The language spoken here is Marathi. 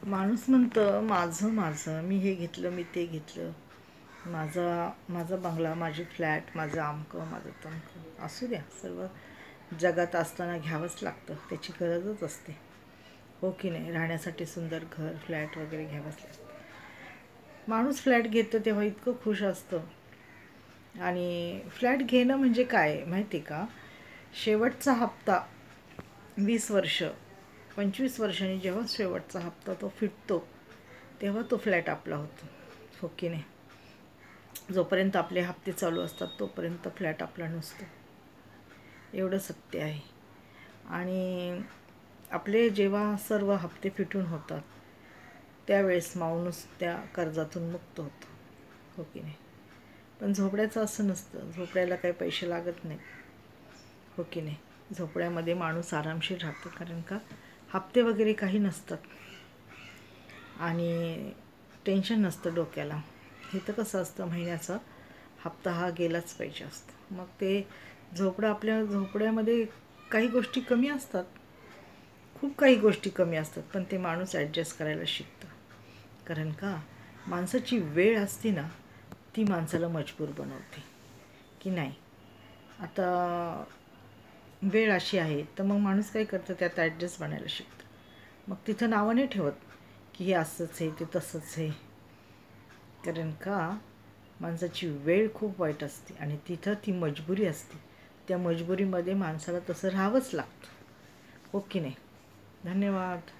माणूस म्हणतं माझं माझं, मी हे घेतलं, मी ते घेतलं, माझा बंगला, माझी फ्लॅट, माझं अमकं, माझं तमकं. असू द्या, सर्व जगात असताना घ्यावंच लागतं, त्याची गरजच असते, हो की नाही? राहण्यासाठी सुंदर घर, फ्लॅट वगैरे घ्यावंच लागतं. माणूस फ्लॅट घेतं तेव्हा इतकं खुश असतं. आणि फ्लॅट घेणं म्हणजे काय माहिती आहे का? शेवटचा हप्ता 20 वर्ष 25 वर्षांनी जेव्हा शेवटचा हप्ता तो फिटतो तेव्हा तो फ्लॅट आपला होतो, हो की नाही? जोपर्यंत आपले हप्ते चालू असतात तोपर्यंत फ्लॅट आपला नसतो, एवढं सत्य आहे. आणि आपले जेव्हा सर्व हप्ते फिटून होतात त्यावेळेस माणूस त्या कर्जातून मुक्त होतो, हो की नाही? पण झोपड्याचं असं नसतं, झोपड्याला काही पैसे लागत नाही, हो की नाही? झोपड्यामध्ये माणूस आरामशीर राहतो, कारण का हप्ते वगैरे काही नसतात आणि टेन्शन नसतं डोक्याला. हे तर कसं असतं, महिन्याचा हप्ता हा गेलाच पाहिजे असतं. मग ते आपल्या झोपड्यामध्ये काही गोष्टी कमी असतात, खूप काही गोष्टी कमी असतात, पण ते माणूस ॲडजस्ट करायला शिकतं. कारण का माणसाची वेळ असते ना, ती माणसाला मजबूर बनवते की नाही. आता वेळ अशी आहे तर मग माणूस काय करतं, त्यात ॲडजस्ट बनायला शिकतं. मग तिथं नावं नाही ठेवत की हे असंच आहे ते तसंच आहे, कारण का माणसाची वेळ खूप वाईट असते आणि तिथं ती मजबुरी असते. त्या मजबुरीमध्ये माणसाला तसं राहावंच लागतं, हो की नाही? धन्यवाद.